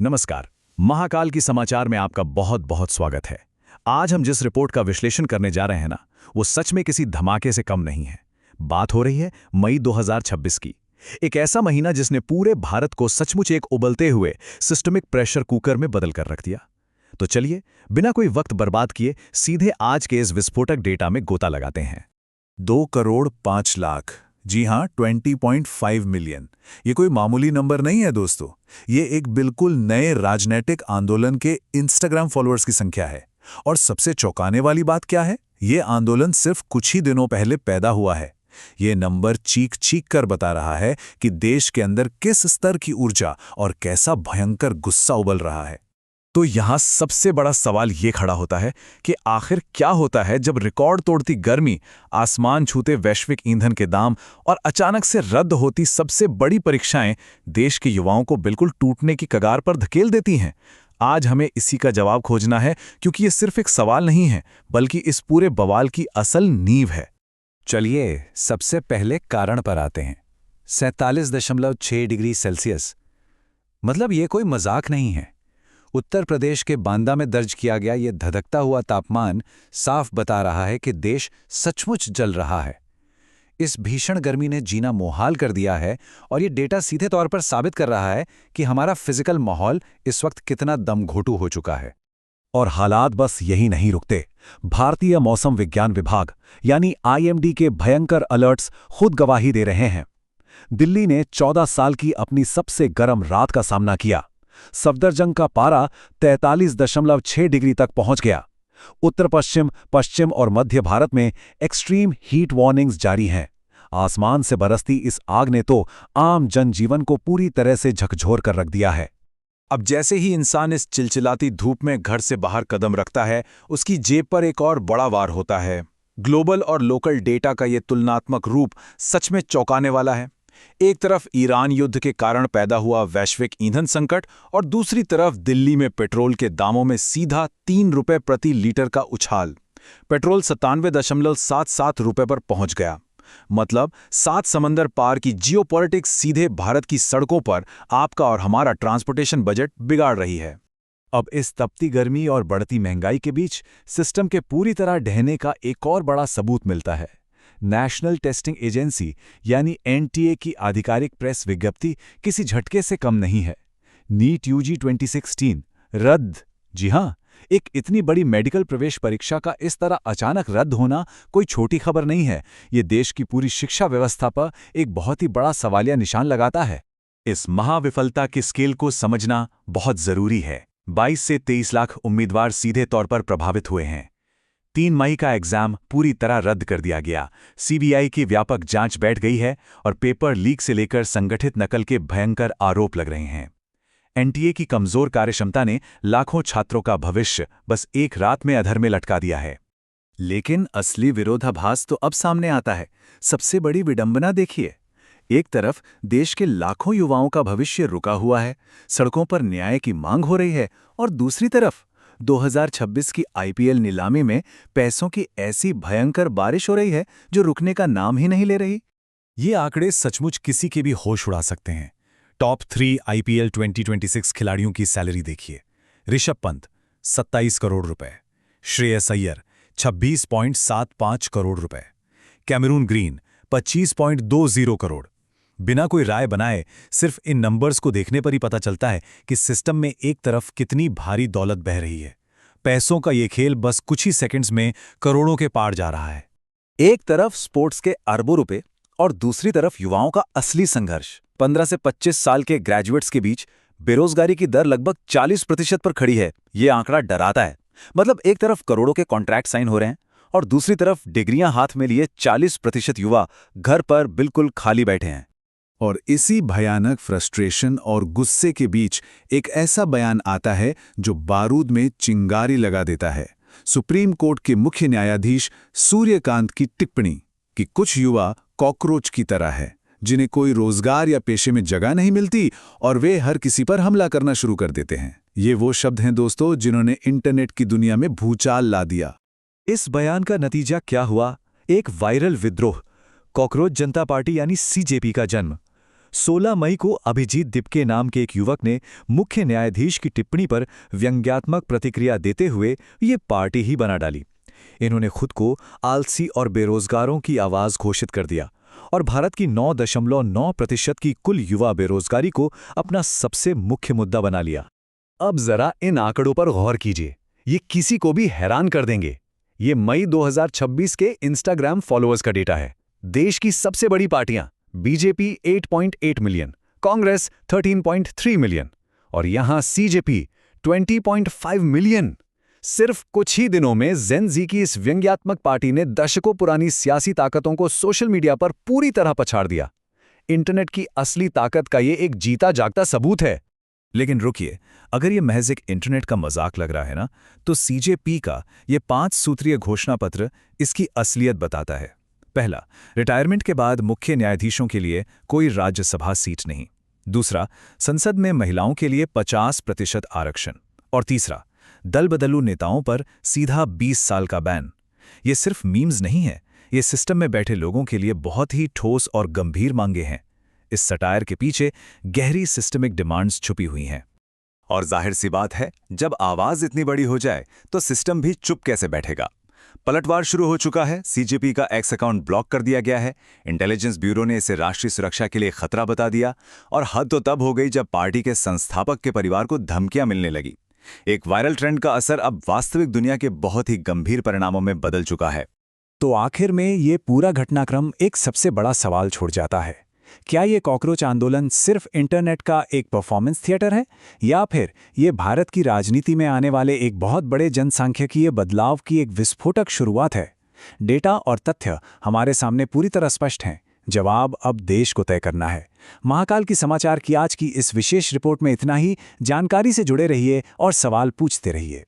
नमस्कार। महाकाल की समाचार में आपका बहुत बहुत स्वागत है। आज हम जिस रिपोर्ट का विश्लेषण करने जा रहे हैं ना, वो सच में किसी धमाके से कम नहीं है। बात हो रही है मई 2026 की। एक ऐसा महीना जिसने पूरे भारत को सचमुच एक उबलते हुए सिस्टमिक प्रेशर कुकर में बदल कर रख दिया। तो चलिए, बिना कोई वक्त बर्बाद किए सीधे आज के इस विस्फोटक डेटा में गोता लगाते हैं। 2 करोड़ 5 लाख, जी हाँ, 20.5 मिलियन। ये कोई मामूली नंबर नहीं है दोस्तों। ये एक बिल्कुल नए राजनीतिक आंदोलन के इंस्टाग्राम फॉलोअर्स की संख्या है। और सबसे चौंकाने वाली बात क्या है, ये आंदोलन सिर्फ कुछ ही दिनों पहले पैदा हुआ है। ये नंबर चीख चीख कर बता रहा है कि देश के अंदर किस स्तर की ऊर्जा और कैसा भयंकर गुस्सा उबल रहा है। तो यहाँ सबसे बड़ा सवाल ये खड़ा होता है कि आखिर क्या होता है जब रिकॉर्ड तोड़ती गर्मी, आसमान छूते वैश्विक ईंधन के दाम और अचानक से रद्द होती सबसे बड़ी परीक्षाएं देश के युवाओं को बिल्कुल टूटने की कगार पर धकेल देती हैं। आज हमें इसी का जवाब खोजना है, क्योंकि ये सिर्फ एक सवाल नहीं है, बल्कि इस पूरे बवाल की असल नींव है। चलिए, सबसे पहले कारण पर आते हैं। 47.6 डिग्री सेल्सियस, मतलब ये कोई मजाक नहीं है। उत्तर प्रदेश के बांदा में दर्ज किया गया ये धधकता हुआ तापमान साफ बता रहा है कि देश सचमुच जल रहा है। इस भीषण गर्मी ने जीना मुहाल कर दिया है, और ये डेटा सीधे तौर पर साबित कर रहा है कि हमारा फिजिकल माहौल इस वक्त कितना दमघोटू हो चुका है। और हालात बस यही नहीं रुकते। भारतीय मौसम विज्ञान विभाग यानी IMD के भयंकर अलर्ट्स खुद गवाही दे रहे हैं। दिल्ली ने 14 साल की अपनी सबसे गर्म रात का सामना किया। सफदरजंग का पारा 43.6 डिग्री तक पहुंच गया। उत्तर पश्चिम, पश्चिम और मध्य भारत में एक्सट्रीम हीट वार्निंग्स जारी हैं। आसमान से बरसती इस आग ने तो आम जनजीवन को पूरी तरह से झकझोर कर रख दिया है। अब जैसे ही इंसान इस चिलचिलाती धूप में घर से बाहर कदम रखता है, उसकी जेब पर एक और बड़ा वार होता है। ग्लोबल और लोकल डेटा का ये तुलनात्मक रूप सच में चौंकाने वाला है। एक तरफ ईरान युद्ध के कारण पैदा हुआ वैश्विक ईंधन संकट, और दूसरी तरफ दिल्ली में पेट्रोल के दामों में सीधा 3 रुपए प्रति लीटर का उछाल। पेट्रोल 97.77 रुपए पर पहुंच गया। मतलब 7 समंदर पार की जियोपॉलिटिक्स सीधे भारत की सड़कों पर आपका और हमारा ट्रांसपोर्टेशन बजट बिगाड़ रही है। अब इस तपती गर्मी और बढ़ती महंगाई के बीच सिस्टम के पूरी तरह ढहने का एक और बड़ा सबूत मिलता है। नेशनल टेस्टिंग एजेंसी यानी NTA की आधिकारिक प्रेस विज्ञप्ति किसी झटके से कम नहीं है। नीट UG 2016 रद्द। जी हां, एक इतनी बड़ी मेडिकल प्रवेश परीक्षा का इस तरह अचानक रद्द होना कोई छोटी खबर नहीं है। ये देश की पूरी शिक्षा व्यवस्था पर एक बहुत ही बड़ा सवालिया निशान लगाता है। इस महाविफलता के स्केल को समझना बहुत जरूरी है। 22 से 23 लाख उम्मीदवार सीधे तौर पर प्रभावित हुए हैं। 3 मई का एग्जाम पूरी तरह रद्द कर दिया गया। CBI की व्यापक जांच बैठ गई है और पेपर लीक से लेकर संगठित नकल के भयंकर आरोप लग रहे हैं। NTA की कमजोर कार्यक्षमता ने लाखों छात्रों का भविष्य बस एक रात में अधर में लटका दिया है। लेकिन असली विरोधाभास तो अब सामने आता है। सबसे बड़ी विडंबना देखिए। एक तरफ देश के लाखों युवाओं का भविष्य रुका हुआ है, सड़कों पर न्याय की मांग हो रही है, और दूसरी तरफ 2026 की IPL नीलामी में पैसों की ऐसी भयंकर बारिश हो रही है जो रुकने का नाम ही नहीं ले रही। ये आंकड़े सचमुच किसी के भी होश उड़ा सकते हैं। टॉप 3 IPL 2026 खिलाड़ियों की सैलरी देखिए। ऋषभ पंत 27 करोड़ रुपए, श्रेयस अय्यर 26.75 करोड़ रुपए, कैमरून ग्रीन 25.20 करोड़। बिना कोई राय बनाए सिर्फ इन नंबर्स को देखने पर ही पता चलता है कि सिस्टम में एक तरफ कितनी भारी दौलत बह रही है। पैसों का ये खेल बस कुछ ही सेकंड्स में करोड़ों के पार जा रहा है। एक तरफ स्पोर्ट्स के अरबों रुपए और दूसरी तरफ युवाओं का असली संघर्ष। 15 से 25 साल के ग्रेजुएट्स के बीच बेरोजगारी की दर लगभग 40% पर खड़ी है। ये आंकड़ा डराता है। मतलब एक तरफ करोड़ों के कॉन्ट्रैक्ट साइन हो रहे हैं और दूसरी तरफ डिग्रियां हाथ में लिए 40% युवा घर पर बिल्कुल खाली बैठे हैं। और इसी भयानक फ्रस्ट्रेशन और गुस्से के बीच एक ऐसा बयान आता है जो बारूद में चिंगारी लगा देता है। सुप्रीम कोर्ट के मुख्य न्यायाधीश सूर्यकांत की टिप्पणी कि कुछ युवा कॉकरोच की तरह है, जिन्हें कोई रोजगार या पेशे में जगह नहीं मिलती और वे हर किसी पर हमला करना शुरू कर देते हैं। ये वो शब्द हैं दोस्तों जिन्होंने इंटरनेट की दुनिया में भूचाल ला दिया। इस बयान का नतीजा क्या हुआ? एक वायरल विद्रोह, कॉकरोच जनता पार्टी यानी CJP का जन्म। 16 मई को अभिजीत दिपके नाम के एक युवक ने मुख्य न्यायाधीश की टिप्पणी पर व्यंग्यात्मक प्रतिक्रिया देते हुए ये पार्टी ही बना डाली। इन्होंने खुद को आलसी और बेरोजगारों की आवाज घोषित कर दिया और भारत की 9.9% की कुल युवा बेरोजगारी को अपना सबसे मुख्य मुद्दा बना लिया। अब जरा इन आंकड़ों पर गौर कीजिए, ये किसी को भी हैरान कर देंगे। ये मई 2026 के इंस्टाग्राम फॉलोअर्स का डेटा है। देश की सबसे बड़ी पार्टियां बीजेपी 8.8 मिलियन, कांग्रेस 13.3 मिलियन और यहां सीजेपी 20.5 मिलियन। सिर्फ कुछ ही दिनों में जेन जी की इस व्यंग्यात्मक पार्टी ने दशकों पुरानी सियासी ताकतों को सोशल मीडिया पर पूरी तरह पछाड़ दिया। इंटरनेट की असली ताकत का ये एक जीता जागता सबूत है। लेकिन रुकिए, अगर ये महज एक इंटरनेट का मजाक लग रहा है ना, तो सीजेपी का ये 5 सूत्रीय घोषणा पत्र इसकी असलियत बताता है। पहला, रिटायरमेंट के बाद मुख्य न्यायाधीशों के लिए कोई राज्यसभा सीट नहीं। दूसरा, संसद में महिलाओं के लिए 50% आरक्षण। और तीसरा, दल बदलू नेताओं पर सीधा 20 साल का बैन। ये सिर्फ मीम्स नहीं है, ये सिस्टम में बैठे लोगों के लिए बहुत ही ठोस और गंभीर मांगे हैं। इस सटायर के पीछे गहरी सिस्टमिक डिमांड्स छुपी हुई हैं। और जाहिर सी बात है, जब आवाज इतनी बड़ी हो जाए तो सिस्टम भी चुप कैसे बैठेगा। पलटवार शुरू हो चुका है। सीजेपी का एक्स अकाउंट ब्लॉक कर दिया गया है। इंटेलिजेंस ब्यूरो ने इसे राष्ट्रीय सुरक्षा के लिए खतरा बता दिया। और हद तो तब हो गई जब पार्टी के संस्थापक के परिवार को धमकियां मिलने लगी। एक वायरल ट्रेंड का असर अब वास्तविक दुनिया के बहुत ही गंभीर परिणामों में बदल चुका है। तो आखिर में ये पूरा घटनाक्रम एक सबसे बड़ा सवाल छोड़ जाता है। क्या ये कॉकरोच आंदोलन सिर्फ इंटरनेट का एक परफॉर्मेंस थिएटर है, या फिर ये भारत की राजनीति में आने वाले एक बहुत बड़े जनसांख्यिकीय बदलाव की एक विस्फोटक शुरुआत है? डेटा और तथ्य हमारे सामने पूरी तरह स्पष्ट हैं। जवाब अब देश को तय करना है। महाकाल की समाचार की आज की इस विशेष रिपोर्ट में इतना ही। जानकारी से जुड़े रहिए और सवाल पूछते रहिए।